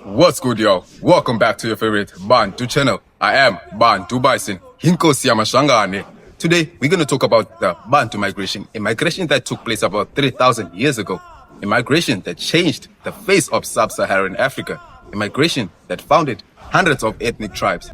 What's good, y'all? Welcome back to your favorite Bantu channel. I am bantubison. Today, we're going to talk about the Bantu migration, a migration that took place about 3,000 years ago, a migration that changed the face of sub-Saharan Africa, a migration that founded hundreds of ethnic tribes.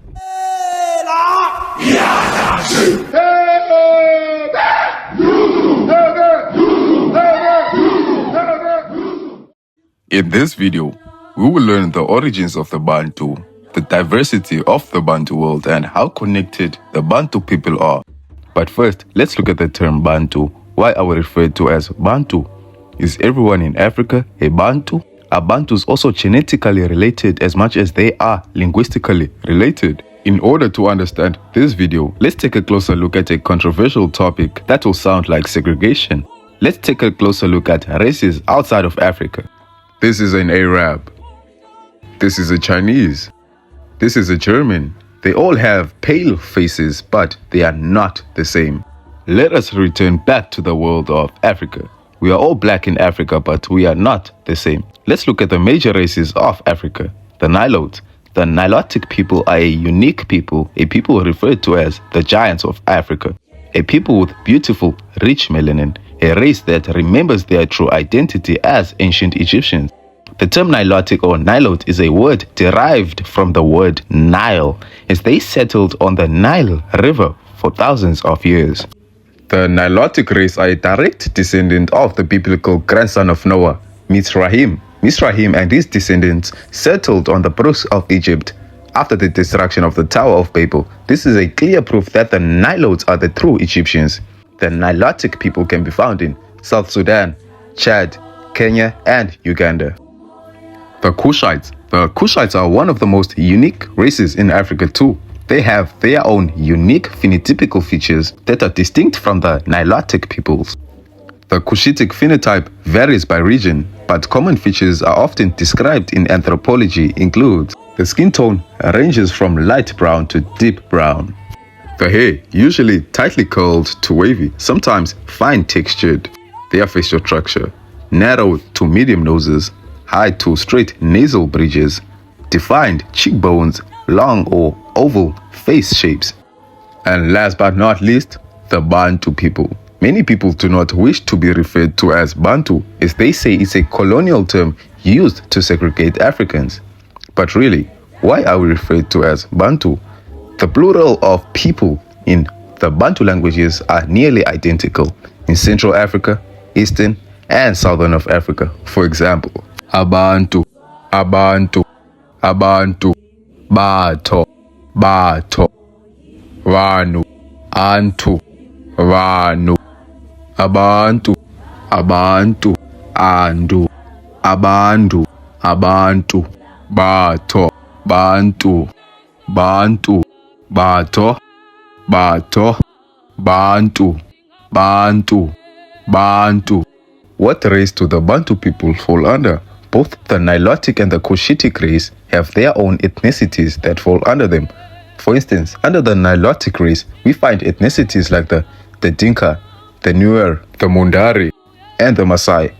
In this video, we will learn the origins of the Bantu, the diversity of the Bantu world, and how connected the Bantu people are. But first, let's look at the term Bantu. Why are we referred to as Bantu? Is everyone in Africa a Bantu? Are Bantus also genetically related as much as they are linguistically related? In order to understand this video, let's take a closer look at a controversial topic that will sound like segregation. Let's take a closer look at races outside of Africa. This is an Arab. This is a Chinese. This is a German. They all have pale faces, but they are not the same. Let us return back to the world of Africa. We are all black in Africa, but we are not the same. Let's look at the major races of Africa. The Nilotes. The Nilotic people are a unique people, a people referred to as the giants of Africa. A people with beautiful, rich melanin, a race that remembers their true identity as ancient Egyptians. The term Nilotic or Nilote is a word derived from the word Nile, as they settled on the Nile River for thousands of years. The Nilotic race are a direct descendant of the biblical grandson of Noah, Mizraim. Mizraim and his descendants settled on the brooks of Egypt after the destruction of the Tower of Babel. This is a clear proof that the Nilotes are the true Egyptians. The Nilotic people can be found in South Sudan, Chad, Kenya, and Uganda. The Kushites. The Kushites are one of the most unique races in Africa too. They have their own unique phenotypical features that are distinct from the Nilotic peoples. The Cushitic phenotype varies by region, but common features are often described in anthropology include the skin tone ranges from light brown to deep brown. The hair, usually tightly curled to wavy, sometimes fine textured. Their facial structure, narrow to medium noses, high to straight nasal bridges, defined cheekbones, long or oval face shapes. And last but not least, the Bantu people. Many people do not wish to be referred to as Bantu, as they say it's a colonial term used to segregate Africans. But really, why are we referred to as Bantu? The plural of people in the Bantu languages are nearly identical in Central Africa, Eastern, and Southern of Africa. For example, Abantu, Abantu, Abantu, Bato, Bato, Vanu, Antu, Vanu, Abantu, Abantu, Andu, Abantu, Abantu, Bato, Bantu, Bantu, Bato, Bato, Bantu, Bantu, Bantu. What race do the Bantu people fall under? Both the Nilotic and the Cushitic race have their own ethnicities that fall under them. For instance, under the Nilotic race, we find ethnicities like the Dinka, the Nuer, the Mundari, and the Maasai.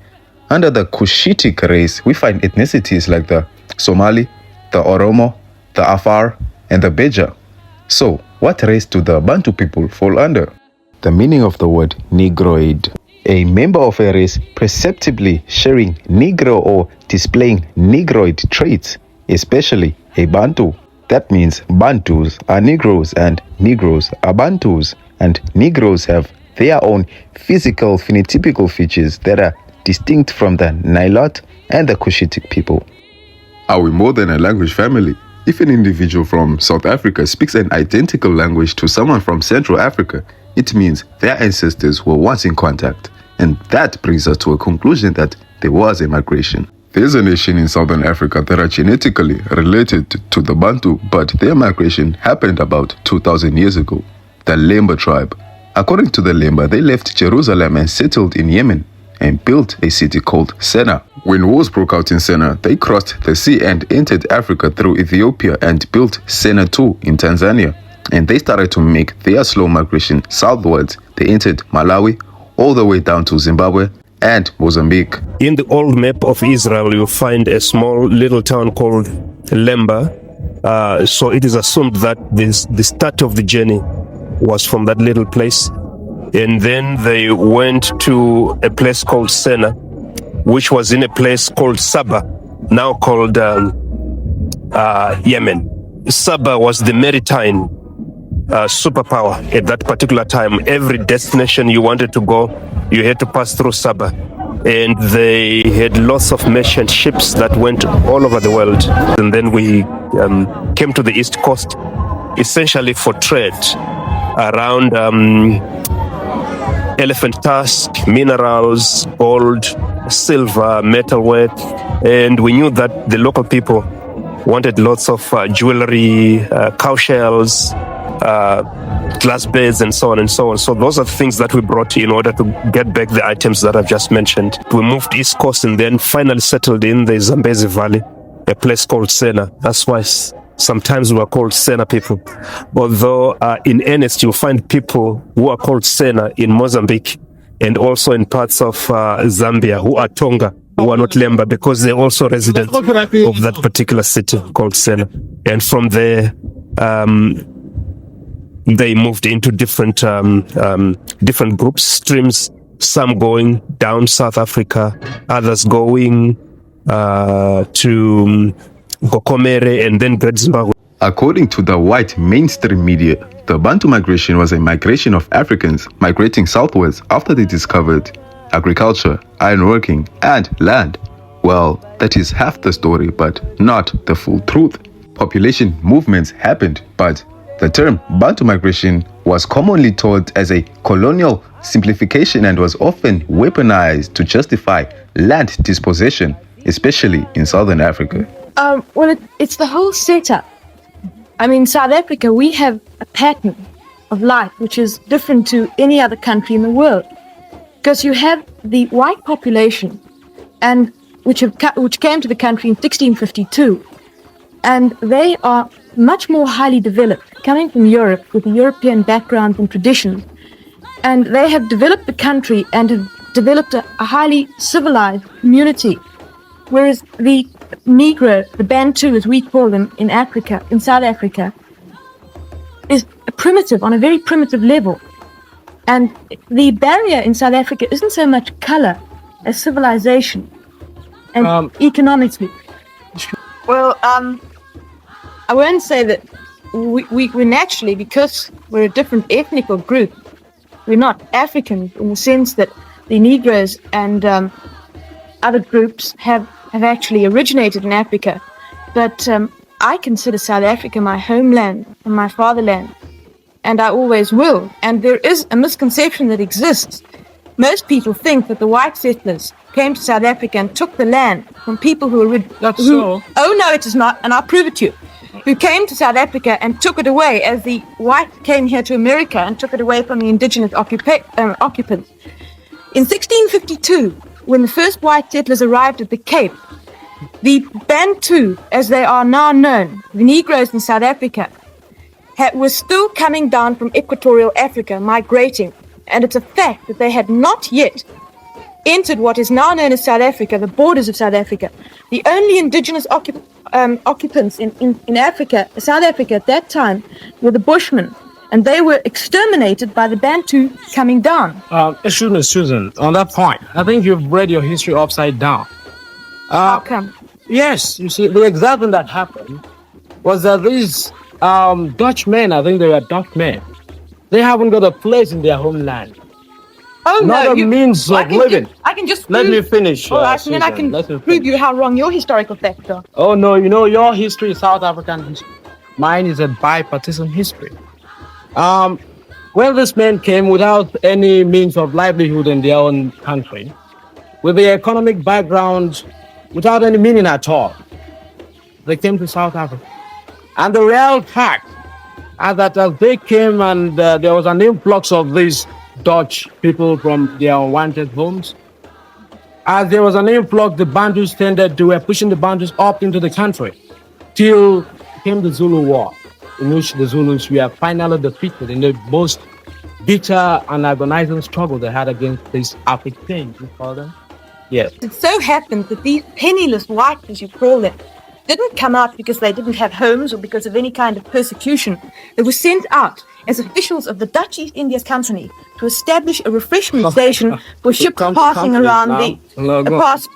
Under the Cushitic race, we find ethnicities like the Somali, the Oromo, the Afar, and the Beja. So, what race do the Bantu people fall under? The meaning of the word Negroid. A member of a race perceptibly sharing Negro or displaying Negroid traits, especially a Bantu. That means Bantus are Negroes and Negroes are Bantus, and Negroes have their own physical phenotypical features that are distinct from the Nilote and the Cushitic people. Are we more than a language family? If an individual from South Africa speaks an identical language to someone from Central Africa, it means their ancestors were once in contact. And that brings us to a conclusion that there was a migration. There's a nation in Southern Africa that are genetically related to the Bantu, but their migration happened about 2,000 years ago. The Lemba tribe. According to the Lemba, they left Jerusalem and settled in Yemen and built a city called Senna. When wars broke out in Senna, they crossed the sea and entered Africa through Ethiopia and built Senna II in Tanzania. And they started to make their slow migration southwards. They entered Malawi, all the way down to Zimbabwe, and Mozambique. In the old map of Israel, you find a small little town called Lemba. So it is assumed that the start of the journey was from that little place. And then they went to a place called Sena, which was in a place called Saba, now called Yemen. Saba was the maritime superpower at that particular time. Every destination you wanted to go, you had to pass through Saba. And they had lots of merchant ships that went all over the world. And then we came to the East Coast, essentially for trade around elephant tusk, minerals, gold, silver, metalwork. And we knew that the local people wanted lots of jewelry, cow shells, glass beds, and so on and so on. So those are the things that we brought in order to get back the items that I've just mentioned. We moved East Coast and then finally settled in the Zambezi Valley, a place called Sena. That's why sometimes we are called Sena people. Although in earnest, you'll find people who are called Sena in Mozambique and also in parts of Zambia who are Tonga, who are not Lemba, because they're also residents of that particular city called Sena. And from there, they moved into different groups, streams, some going down South Africa, others going to Gokomere and then Great Zimbabwe. According to the white mainstream media, the Bantu migration was a migration of Africans migrating southwards after they discovered agriculture, ironworking, and land. Well, that is half the story, but not the full truth. Population movements happened, but the term Bantu migration was commonly taught as a colonial simplification and was often weaponized to justify land dispossession, especially in Southern Africa. Well, it's the whole setup. I mean, South Africa, we have a pattern of life which is different to any other country in the world. Because you have the white population, and which came to the country in 1652, and they are much more highly developed, coming from Europe with a European background and traditions. And they have developed the country and have developed a highly civilized community. Whereas the Negro, the Bantu as we call them in Africa, in South Africa, is primitive, on a very primitive level. And the barrier in South Africa isn't so much color as civilization and economically. Well, I won't say that we naturally, because we're a different ethnical group, we're not African in the sense that the Negroes and other groups have actually originated in Africa. But I consider South Africa my homeland and my fatherland, and I always will. And there is a misconception that exists. Most people think that the white settlers came to South Africa and took the land from people who... That's so. Oh, no, it is not, and I'll prove it to you. Who came to South Africa and took it away, as the white came here to America and took it away from the indigenous occupants. In 1652, when the first white settlers arrived at the Cape, the Bantu, as they are now known, the Negroes in South Africa, were still coming down from equatorial Africa, migrating. And it's a fact that they had not yet entered what is now known as South Africa, the borders of South Africa. The only indigenous occupants in Africa, South Africa at that time, were the Bushmen. And they were exterminated by the Bantu coming down. Excuse me, Susan, on that point, I think you've read your history upside down. How come? Yes, you see, the exact thing that happened was that these Dutchmen, I think they were Dutchmen, they haven't got a place in their homeland. Oh, not no, a means of living. I can just Let me finish. All right, and then I can prove you how wrong your historical facts are. Oh, no, you know, your history is South African history. Mine is a bipartisan history. When this men came without any means of livelihood in their own country, with their economic background, without any meaning at all, they came to South Africa. And the real fact is that as they came and there was an influx of these Dutch people from their unwanted homes, as there was an influx, the Bantus were pushing the Bantus up into the country till came the Zulu War, in which the Zulus were finally defeated in the most bitter and agonizing struggle they had against these Africans, you call them. Yes. It so happened that these penniless whites, as you call them, didn't come out because they didn't have homes or because of any kind of persecution. They were sent out as officials of the Dutch East India Company to establish a refreshment station for ships passing around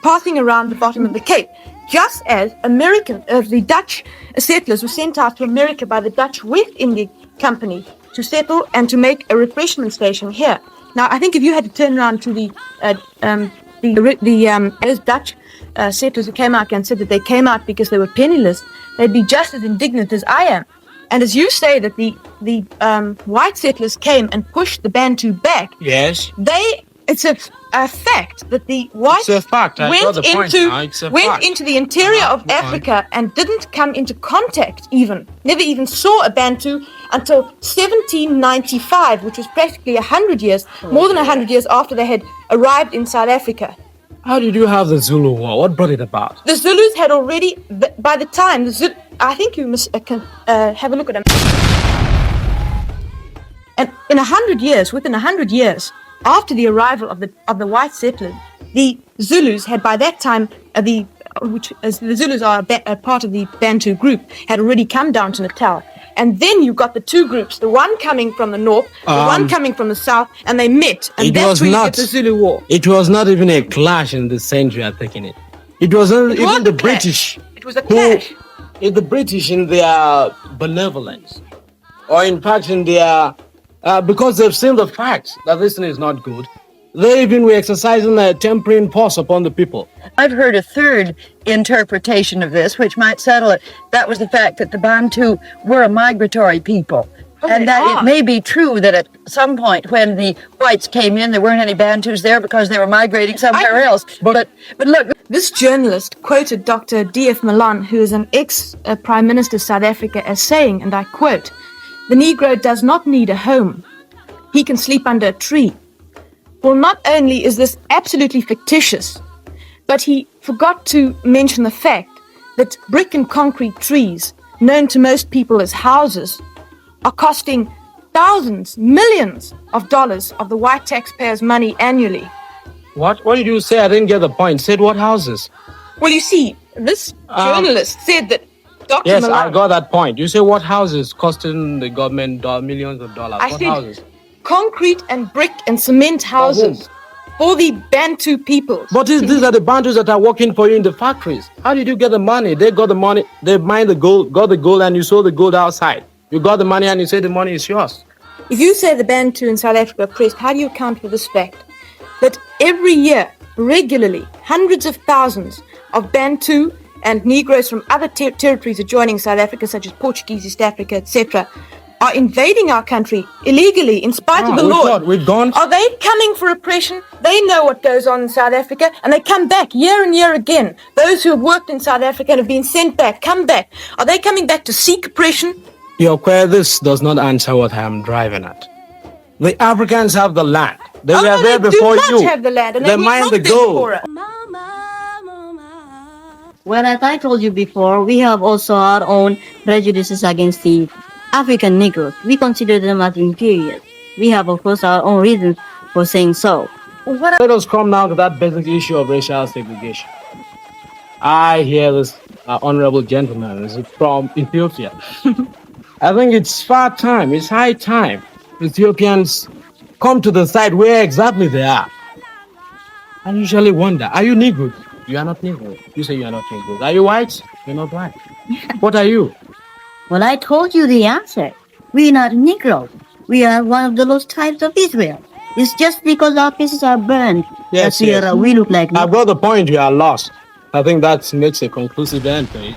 passing around the bottom of the Cape. Just as the Dutch settlers were sent out to America by the Dutch West India Company to settle and to make a refreshment station here. Now, I think if you had to turn around to those Dutch settlers who came out and said that they came out because they were penniless, they'd be just as indignant as I am. And as you say that the white settlers came and pushed the Bantu back, yes, it's a fact that the whites went into the interior of Africa and didn't come into contact never even saw a Bantu until 1795, which was practically 100 years, more than 100 years after they had arrived in South Africa. How did you have the Zulu War? What brought it about? The Zulus had already, by the time, I think you must have a look at them. And within 100 years, after the arrival of the white settlers, the Zulus had by that time, the Zulus are a part of the Bantu group, had already come down to Natal. And then you got the two groups, the one coming from the north, the one coming from the south, and they met. And that's where you get the Zulu War. It was not even a clash in the century, I'm thinking it. It was even the British. It was a clash. The British in their benevolence, or in fact in their, because they've seen the fact that this thing is not good, they even were exercising a tempering force upon the people. I've heard a third interpretation of this, which might settle it. That was the fact that the Bantu were a migratory people. And that it may be true that at some point when the whites came in, there weren't any Bantus there because they were migrating somewhere else. But look. This journalist quoted Dr. D.F. Malan, who is an ex-Prime Minister of South Africa, as saying, and I quote, "The Negro does not need a home. He can sleep under a tree." Well, not only is this absolutely fictitious, but he forgot to mention the fact that brick and concrete trees, known to most people as houses, are costing thousands, millions of dollars of the white taxpayers' money annually. What did you say? I didn't get the point. Said what houses? Well, you see, this journalist said that Dr. Yes, Malan, I got that point. You say what houses costing the government millions of dollars? I what said houses? Concrete and brick and cement houses for the Bantu people. But these are the Bantus that are working for you in the factories. How did you get the money? They got the money. They mined the gold, got the gold, and you sold the gold outside. You got the money and you say the money is yours. If you say the Bantu in South Africa are oppressed, how do you account for this fact? That every year, regularly, hundreds of thousands of Bantu and Negroes from other territories adjoining South Africa, such as Portuguese, East Africa, etc., are invading our country illegally in spite of the law. Are they coming for oppression? They know what goes on in South Africa, and they come back year and year again. Those who have worked in South Africa and have been sent back, come back. Are they coming back to seek oppression? This does not answer what I am driving at. The Africans have the land. They were there before you. They do not have the land, and they mine the gold. Well, as I told you before, we have also our own prejudices against the African Negroes. We consider them as inferior. We have, of course, our own reasons for saying so. Let us come now to that basic issue of racial segregation. I hear this honorable gentleman is from Ethiopia. I think it's high time Ethiopians come to the side where exactly they are. I usually wonder, are you Negro? You are not Negro. You say you are not Negro. Are you white? You're not white. What are you? Well, I told you the answer. We are not Negroes. We are one of the lost tribes of Israel. It's just because our faces are burned that we look like Negroes. I've got the point, you are lost. I think that makes a conclusive end for it.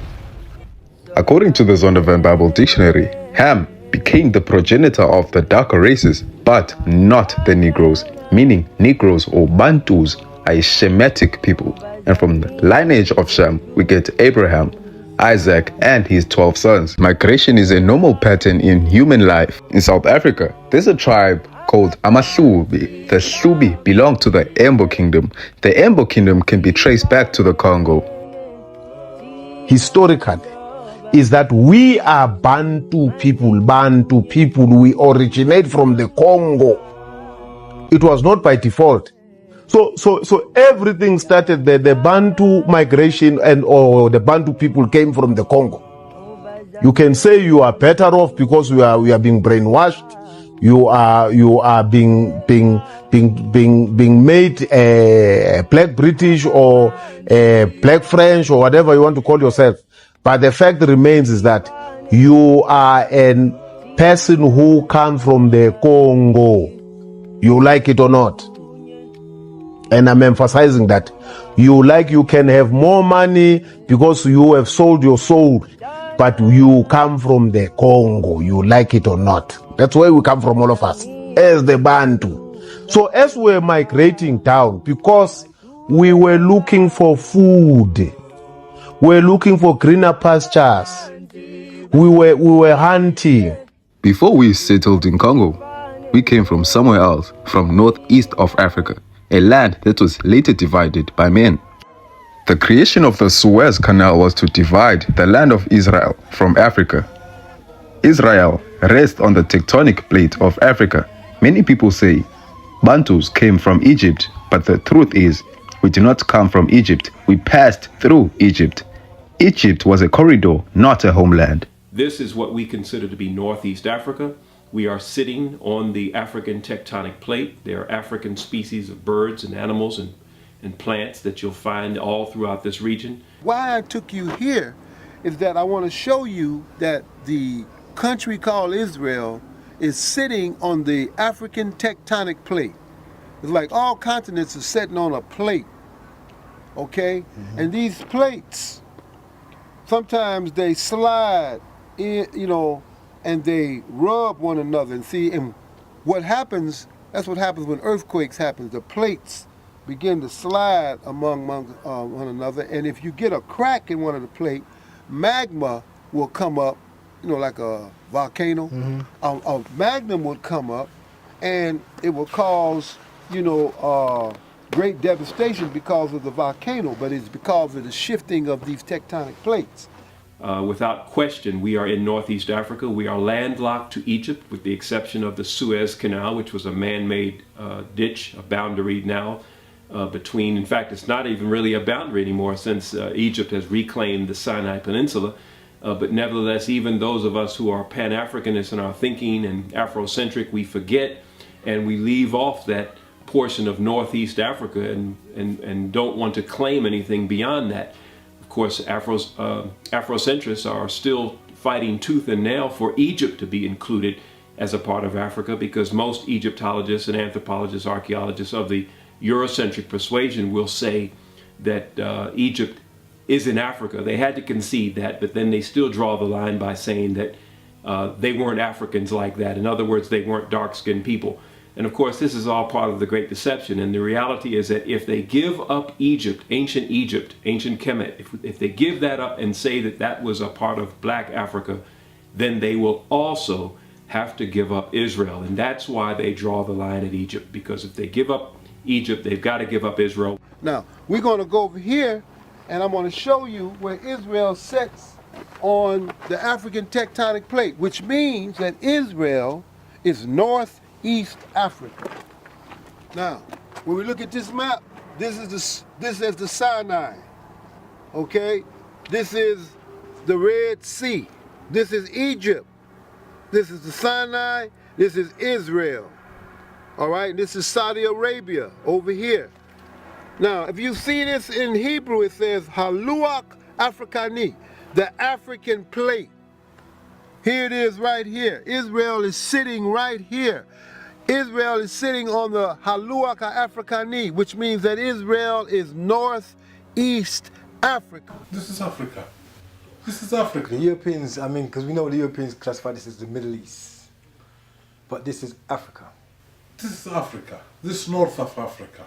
According to the Zondervan Bible Dictionary, Ham became the progenitor of the darker races, but not the Negroes, meaning Negroes or Bantus are a Shemitic people. And from the lineage of Shem, we get Abraham, Isaac, and his 12 sons. Migration is a normal pattern in human life. In South Africa, there's a tribe called Amahlubi. The Hlubi belong to the Embo Kingdom. The Embo Kingdom can be traced back to the Congo. Historically, is that we are Bantu people. Bantu people, we originate from the Congo. It was not by default. So everything started there. The Bantu migration or the Bantu people came from the Congo. You can say you are better off because we are being brainwashed. You are being made a black British or a black French or whatever you want to call yourself. But the fact remains is that you are a person who comes from the Congo. You like it or not. And I'm emphasizing that. You can have more money because you have sold your soul, but you come from the Congo. You like it or not. That's where we come from, all of us, as the Bantu. So as we're migrating down, because we were looking for food, we're looking for greener pastures, we were hunting. Before we settled in Congo, we came from somewhere else, from northeast of Africa, a land that was later divided by men. The creation of the Suez Canal was to divide the land of Israel from Africa. Israel rests on the tectonic plate of Africa. Many people say Bantus came from Egypt, but the truth is we did not come from Egypt. We passed through Egypt. Egypt was a corridor, not a homeland. This is what we consider to be Northeast Africa. We are sitting on the African tectonic plate. There are African species of birds and animals and plants that you'll find all throughout this region. Why I took you here is that I want to show you that the country called Israel is sitting on the African tectonic plate. It's like all continents are sitting on a plate, okay? Mm-hmm. And these plates, sometimes they slide in, and they rub one another. And see, and what happens, that's what happens when earthquakes happen. The plates begin to slide among one another. And if you get a crack in one of the plates, magma will come up, like a volcano. Mm-hmm. A magnum would come up and it will cause, great devastation because of the volcano, but it's because of the shifting of these tectonic plates. Without question, we are in Northeast Africa. We are landlocked to Egypt, with the exception of the Suez Canal, which was a man-made ditch, a boundary now between, in fact, it's not even really a boundary anymore since Egypt has reclaimed the Sinai Peninsula. But nevertheless, even those of us who are Pan-Africanists in our thinking and Afrocentric, we forget and we leave off that portion of Northeast Africa and don't want to claim anything beyond that. Of course, Afrocentrists are still fighting tooth and nail for Egypt to be included as a part of Africa, because most Egyptologists and anthropologists, archaeologists of the Eurocentric persuasion will say that Egypt is in Africa. They had to concede that, but then they still draw the line by saying that they weren't Africans like that. In other words, they weren't dark-skinned people. And of course, this is all part of the Great Deception. And the reality is that if they give up Egypt, ancient Kemet, if they give that up and say that that was a part of Black Africa, then they will also have to give up Israel. And that's why they draw the line at Egypt, because if they give up Egypt, they've got to give up Israel. Now, we're going to go over here, and I'm going to show you where Israel sits on the African tectonic plate, which means that Israel is Northeast Africa. Now, when we look at this map, this is the Sinai, okay? This is the Red Sea. This is Egypt. This is the Sinai. This is Israel. All right, this is Saudi Arabia over here. Now, if you see this in Hebrew, it says Haluach Africani, the African plate. Here it is right here. Israel is sitting right here. Israel is sitting on the Haluach Africani, which means that Israel is Northeast Africa. This is Africa. This is Africa. The Europeans, because we know the Europeans classify this as the Middle East. But this is Africa. This is Africa. This is north of Africa.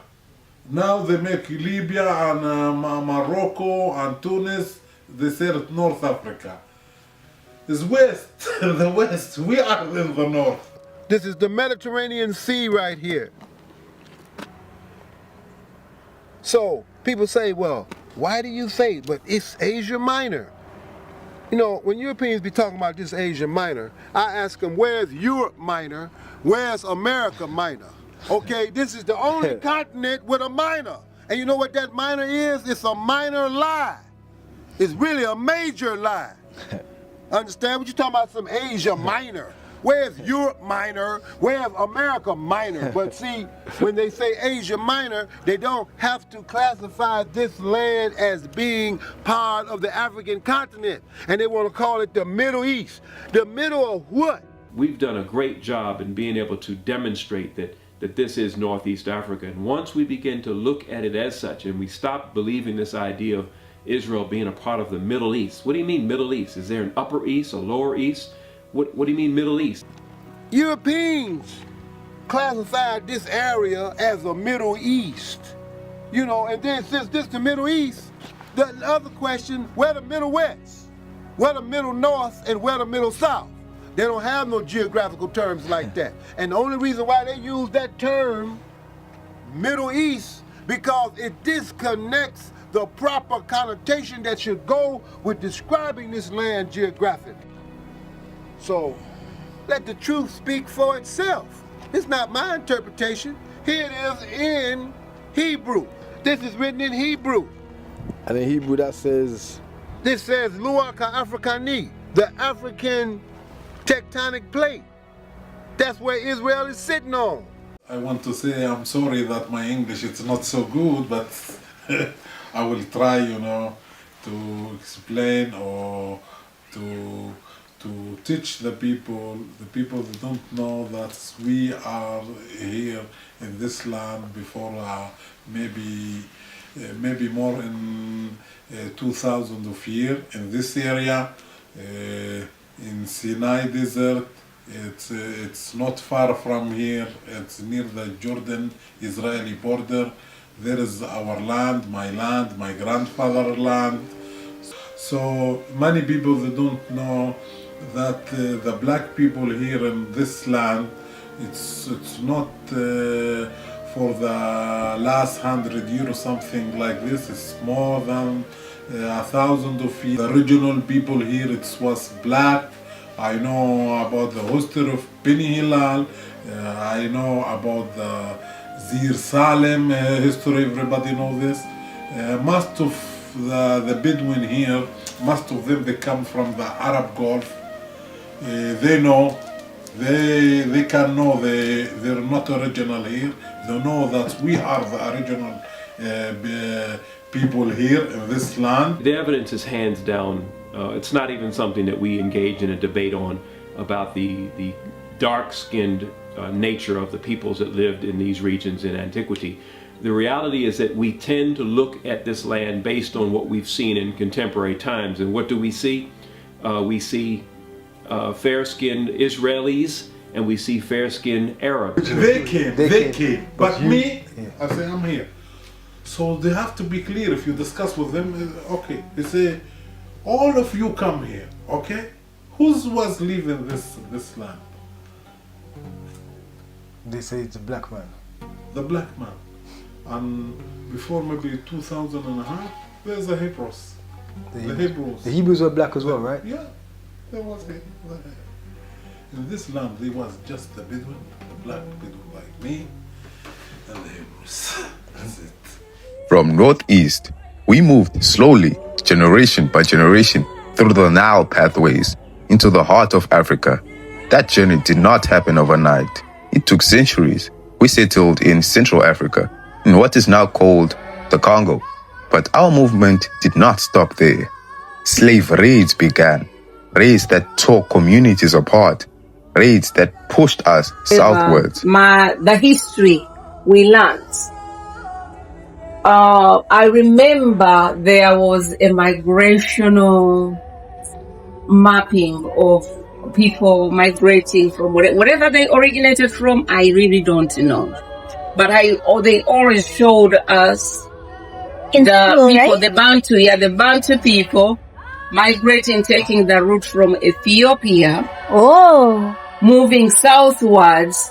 Now they make Libya and Morocco and Tunis, they say it North Africa. It's west, the west. We are in the north. This is the Mediterranean Sea right here. So people say, well, why do you say, but it's Asia Minor? You know, when Europeans be talking about this Asia Minor, I ask them, where's Europe Minor? Where's America Minor? Okay, this is the only continent with a minor. And you know what that minor is? It's a minor lie. It's really a major lie. Understand what you're talking about? Some Asia Minor. Where's Europe Minor? Where's America Minor? But see, when they say Asia Minor, they don't have to classify this land as being part of the African continent. And they want to call it the Middle East. The middle of what? We've done a great job in being able to demonstrate that this is Northeast Africa. And once we begin to look at it as such, and we stop believing this idea of Israel being a part of the Middle East. What do you mean Middle East? Is there an Upper East, a Lower East? What do you mean Middle East? Europeans classified this area as a Middle East. You know, and then since this the Middle East, the other question, where the Middle West? Where the Middle North and where the Middle South? They don't have no geographical terms like that. And the only reason why they use that term, Middle East, because it disconnects the proper connotation that should go with describing this land geographically. So, let the truth speak for itself. It's not my interpretation. Here it is in Hebrew. This is written in Hebrew. And in Hebrew that says? This says Luaka Africani, the African tectonic plate. That's where Israel is sitting on. I want to say I'm sorry that my English is not so good, but I will try, you know, to explain or to teach the people that don't know that we are here in this land before maybe more in 2000 of years in this area in Sinai Desert. It's not far from here. It's near the Jordan-Israeli border. There is our land, my grandfather's land. So many people they don't know that the black people here in this land, it's not for the last 100 years or something like this. It's more than 1,000 of years. The original people here, it was black. I know about the history of Beni Hilal. I know about the Zir Salem history. Everybody knows this. Most of the Bedouin here, most of them they come from the Arab Gulf. They know, they can know they're not original here. They know that we are the original people here in this land. The evidence is hands down. It's not even something that we engage in a debate on about the dark-skinned nature of the peoples that lived in these regions in antiquity. The reality is that we tend to look at this land based on what we've seen in contemporary times. And what do we see? We see fair-skinned Israelis and we see fair-skinned Arabs. They came. But me, I say I'm here. So they have to be clear. If you discuss with them, okay, they say, all of you come here, okay? Who was living this land? They say it's a black man. The black man. And before maybe 2000 and a half, there's the Hebrews. The Hebrews. The Hebrews were black as well, right? Yeah, there was in this land, there was just the Bedouin, the black Bedouin like me, and the Hebrews. That's it. From northeast, we moved slowly, generation by generation, through the Nile pathways into the heart of Africa. That journey did not happen overnight. It took centuries. We settled in Central Africa, in what is now called the Congo. But our movement did not stop there. Slave raids began, raids that tore communities apart, raids that pushed us southwards. The history we learned. I remember there was a migrational mapping of people migrating from wherever they originated from. I really don't know, but they always showed us in the school, people, right? the Bantu people migrating, taking the route from Ethiopia, moving southwards,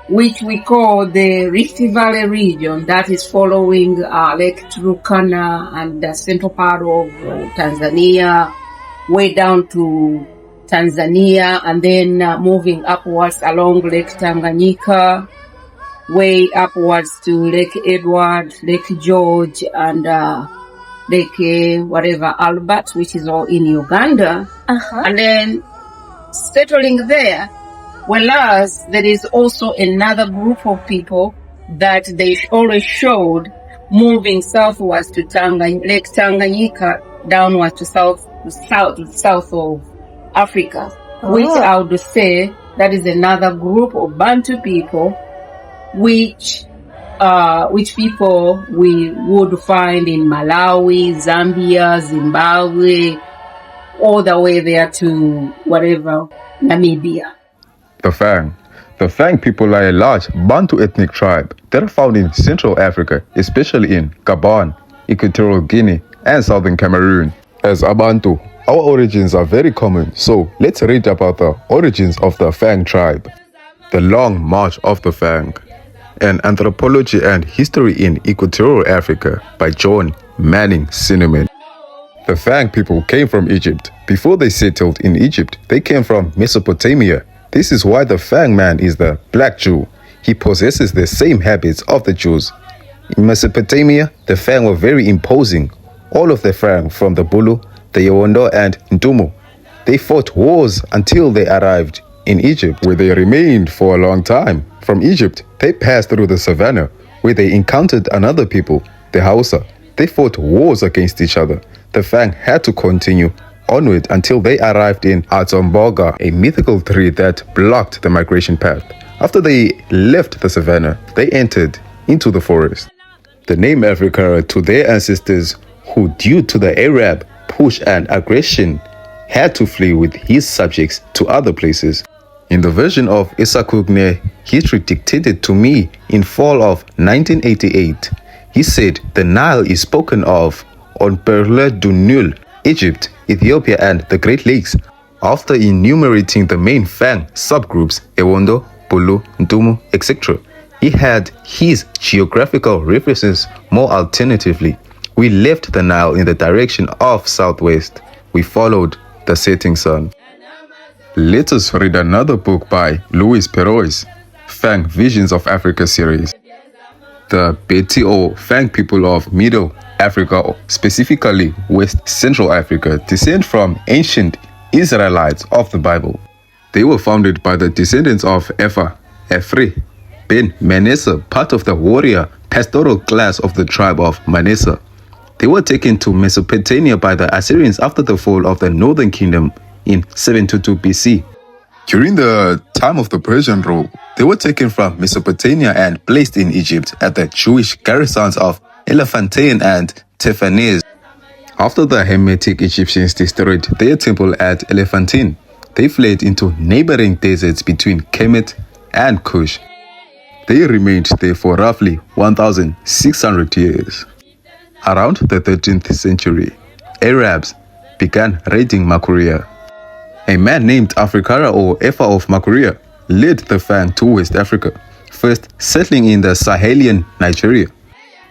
which we call the Rift Valley region, that is following Lake Turkana and the central part of Tanzania, way down to Tanzania, and then moving upwards along Lake Tanganyika, way upwards to Lake Edward, Lake George, and Lake whatever Albert, which is all in Uganda, and then settling there. Whereas there is also another group of people that they always showed moving southwards to Lake Tanganyika, downwards to south of Africa, which I would say that is another group of Bantu people, which people we would find in Malawi, Zambia, Zimbabwe, all the way there to whatever, Namibia. The Fang. The Fang people are a large Bantu ethnic tribe that are found in Central Africa, especially in Gabon, Equatorial Guinea, and Southern Cameroon. As Abantu, our origins are very common, so let's read about the origins of the Fang tribe. The Long March of the Fang. An Anthropology and History in Equatorial Africa by John Manning Cinnamon. The Fang people came from Egypt. Before they settled in Egypt, they came from Mesopotamia. This is why the Fang man is the black Jew. He possesses the same habits of the Jews. In Mesopotamia, the Fang were very imposing. All of the Fang from the Bulu, the Yondo, and Ntumu. They fought wars until they arrived in Egypt, where they remained for a long time. From Egypt, they passed through the savannah, where they encountered another people, the Hausa. They fought wars against each other. The Fang had to continue onward until they arrived in Atomboga, a mythical tree that blocked the migration path. After they left the savannah, they entered into the forest. The name Africa to their ancestors who, due to the Arab push and aggression, had to flee with his subjects to other places. In the version of Isakugne history dictated to me in fall of 1988, he said the Nile is spoken of on Perle du Nil, Egypt, Ethiopia, and the Great Lakes. After enumerating the main Fang subgroups, Ewondo, Bulu, Ntumu, etc., he had his geographical references more alternatively. We left the Nile in the direction of southwest. We followed the setting sun. Let us read another book by Louis Perrois, Fang Visions of Africa series. The Beti or Fang people of Middle Africa, specifically West Central Africa, descend from ancient Israelites of the Bible. They were founded by the descendants of Ephah, Ephri, Ben Manasseh, part of the warrior pastoral class of the tribe of Manasseh. They were taken to Mesopotamia by the Assyrians after the fall of the northern kingdom in 722 BC. During the time of the Persian rule, they were taken from Mesopotamia and placed in Egypt at the Jewish garrisons of Elephantine and Tephanes. After the Hamitic Egyptians destroyed their temple at Elephantine, they fled into neighboring deserts between Kemet and Kush. They remained there for roughly 1,600 years. Around the 13th century, Arabs began raiding Makuria. A man named Afrikara or Ephah of Makuria led the Fang to West Africa, first settling in the Sahelian Nigeria.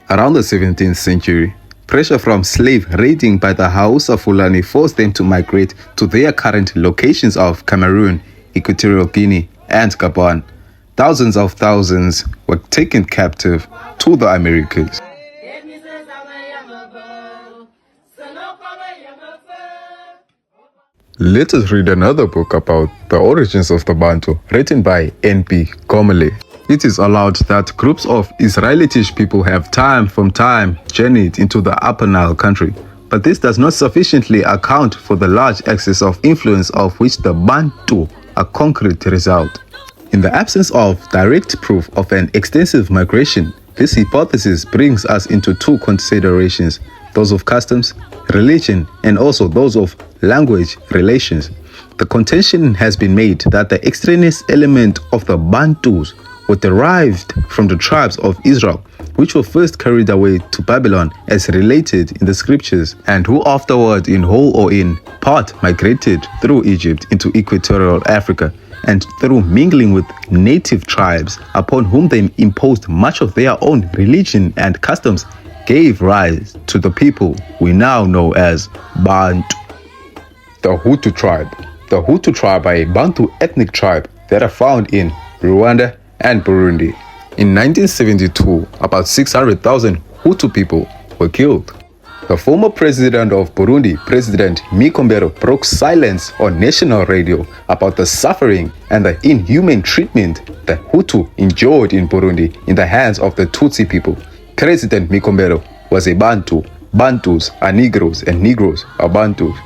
Around the 17th century, pressure from slave raiding by the Hausa Fulani forced them to migrate to their current locations of Cameroon, Equatorial Guinea, and Gabon. Thousands of thousands were taken captive to the Americas. Let us read another book about the origins of the Bantu, written by N.P. Gomele. It is allowed that groups of Israelitish people have time from time journeyed into the Upper Nile country, but this does not sufficiently account for the large excess of influence of which the Bantu are concrete result. In the absence of direct proof of an extensive migration, this hypothesis brings us into two considerations, those of customs, religion, and also those of language relations. The contention has been made that the extraneous element of the Bantus were derived from the tribes of Israel, which were first carried away to Babylon as related in the scriptures, and who afterward in whole or in part migrated through Egypt into Equatorial Africa, and through mingling with native tribes upon whom they imposed much of their own religion and customs, gave rise to the people we now know as Bantu. The Hutu tribe. The Hutu tribe are a Bantu ethnic tribe that are found in Rwanda and Burundi. In 1972, about 600,000 Hutu people were killed. The former president of Burundi, President Mikombero, broke silence on national radio about the suffering and the inhumane treatment the Hutu endured in Burundi in the hands of the Tutsi people. President Mikombero was a Bantu. Bantus are Negroes and Negroes are Bantus.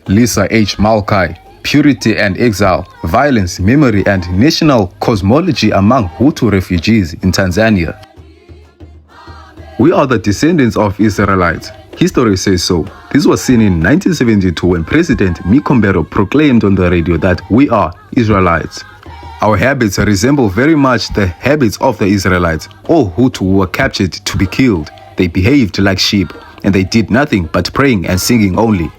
Lisa H. Malkai, Purity and Exile, Violence, Memory and National Cosmology Among Hutu Refugees in Tanzania. We are the descendants of Israelites. History says so. This was seen in 1972 when President Mikombero proclaimed on the radio that we are Israelites. Our habits resemble very much the habits of the Israelites. All Hutu were captured to be killed. They behaved like sheep, and they did nothing but praying and singing only.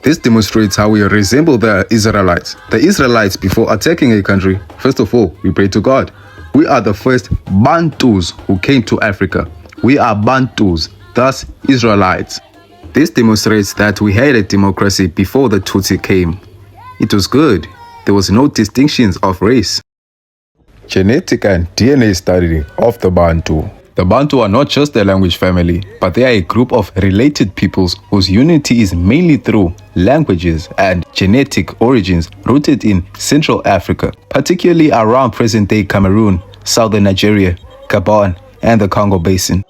This demonstrates how we resemble the Israelites. The Israelites, before attacking a country, first of all, we pray to God. We are the first Bantus who came to Africa. We are Bantus, thus Israelites. This demonstrates that we had a democracy before the Tutsi came. It was good. There was no distinctions of race. Genetic and DNA study of the Bantu. The Bantu are not just a language family, but they are a group of related peoples whose unity is mainly through languages and genetic origins rooted in Central Africa, particularly around present-day Cameroon, southern Nigeria, Gabon, and the Congo Basin.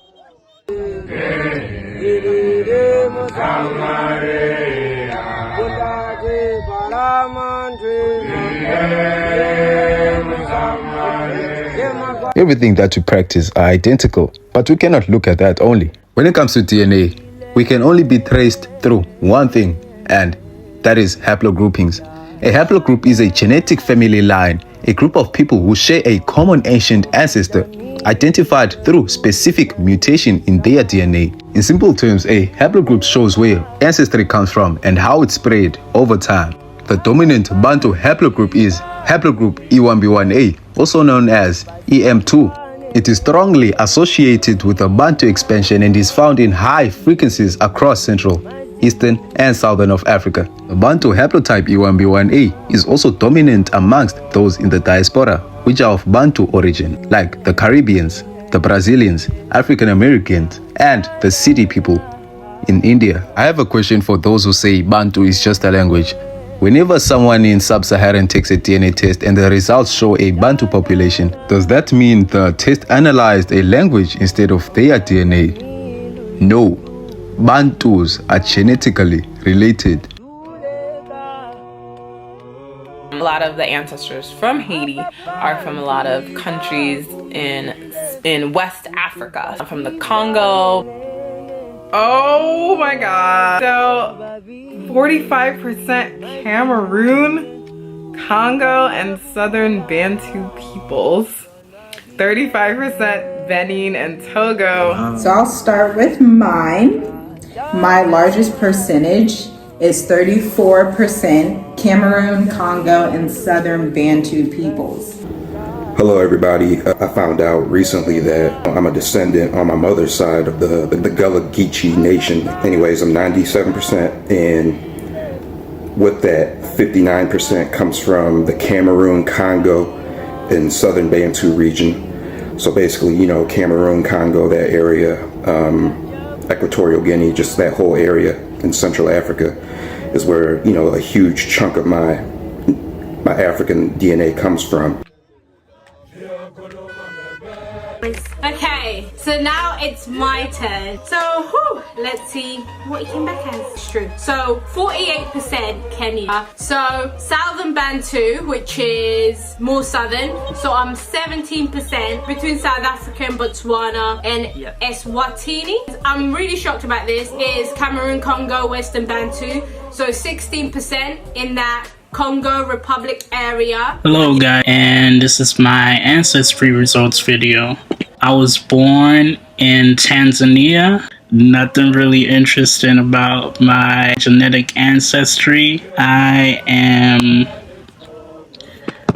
Everything that we practice are identical, but we cannot look at that only. When it comes to DNA, we can only be traced through one thing, and that is haplogroupings. A haplogroup is a genetic family line, a group of people who share a common ancient ancestor, identified through specific mutation in their DNA. In simple terms, a haplogroup shows where ancestry comes from and how it spread over time. The dominant Bantu haplogroup is haplogroup E1B1A, also known as EM2. It is strongly associated with the Bantu expansion and is found in high frequencies across Central, Eastern, and Southern of Africa. The Bantu haplotype E1B1A is also dominant amongst those in the diaspora, which are of Bantu origin, like the Caribbeans, the Brazilians, African Americans, and the Sidi people in India. I have a question for those who say Bantu is just a language. Whenever someone in sub-Saharan takes a DNA test and the results show a Bantu population, does that mean the test analyzed a language instead of their DNA? No. Bantus are genetically related. A lot of the ancestors from Haiti are from a lot of countries in West Africa, from the Congo. Oh my God. So 45% Cameroon, Congo, and Southern Bantu peoples. 35% Benin and Togo. So I'll start with mine. My largest percentage is 34% Cameroon, Congo, and Southern Bantu peoples. Hello everybody. I found out recently that I'm a descendant on my mother's side of the Gullah Geechee Nation. Anyways, I'm 97%, and with that, 59% comes from the Cameroon, Congo, and Southern Bantu region. So basically, you know, Cameroon, Congo, that area, Equatorial Guinea, just that whole area in Central Africa is where, you know, a huge chunk of my African DNA comes from. Okay, so now it's my turn. So, let's see what it came back as. It's true. So, 48% Kenya. So, Southern Bantu, which is more southern. So, I'm 17% between South Africa and Botswana and Eswatini. I'm really shocked about this. It is Cameroon, Congo, Western Bantu. So, 16% in that Congo Republic area. Hello guys, and this is my ancestry results video. I was born in Tanzania. Nothing really interesting about my genetic ancestry. I am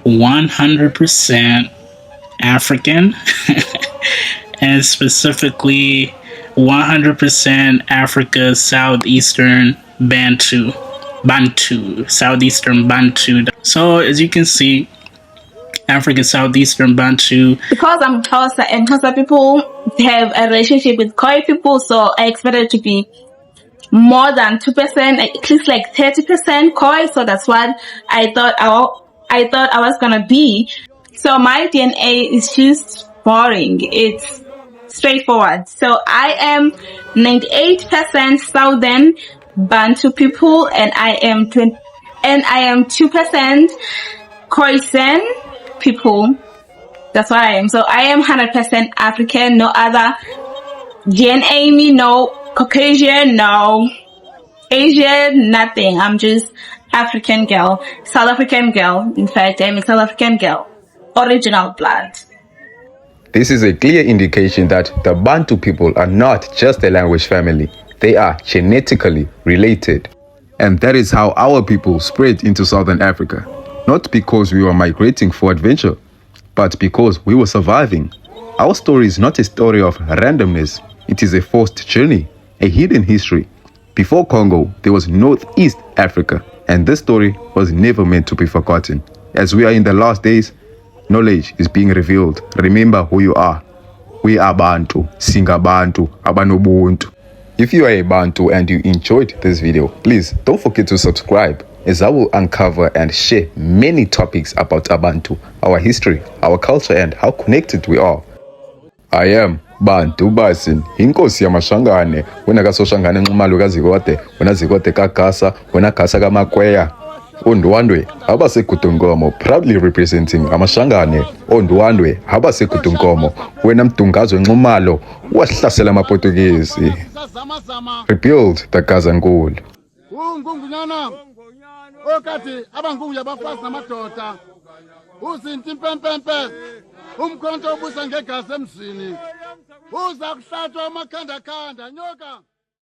100% African and specifically 100% Africa Southeastern Bantu. Bantu, southeastern Bantu. So as you can see, African southeastern Bantu. Because I'm Xhosa and Xhosa people have a relationship with Khoi people, so I expect it to be more than 2%, at least like 30% Khoi. So that's what I thought I was gonna be. So my DNA is just boring. It's straightforward. So I am 98% Southern Bantu people, and I am 2% Khoisan people. That's what I am. So I am 100% African. No other DNA, me, no Caucasian, no Asian, nothing. I'm just African girl, South African girl. In fact, I'm a South African girl, original blood. This is a clear indication that the Bantu people are not just a language family. They are genetically related. And that is how our people spread into Southern Africa. Not because we were migrating for adventure, but because we were surviving. Our story is not a story of randomness. It is a forced journey, a hidden history. Before Congo, there was Northeast Africa, and this story was never meant to be forgotten. As we are in the last days, knowledge is being revealed. Remember who you are. We are Bantu, Singa Bantu, Abanobuntu. If you are a Bantu and you enjoyed this video, please don't forget to subscribe, as I will uncover and share many topics about Bantu, our history, our culture, and how connected we are. I am bantubison, inkosi yamashangane. Wena kasoshangane nxumalo kazikote, wena zikote kagasa, wena gasa kamakweya. Ondwandwe abasekudunkomo, proudly representing amashangane. Ondwandwe abasekudunkomo, wena mdungazo nxumalo wahlasela amaPortuguese. Rebuild the Gazankulu. Ungungunyana okati abangungu yabafazi namadoda uzinti impempempe umkhonto obusa ngegazi emzini uza kuhlatshwa amakhanda nyoka.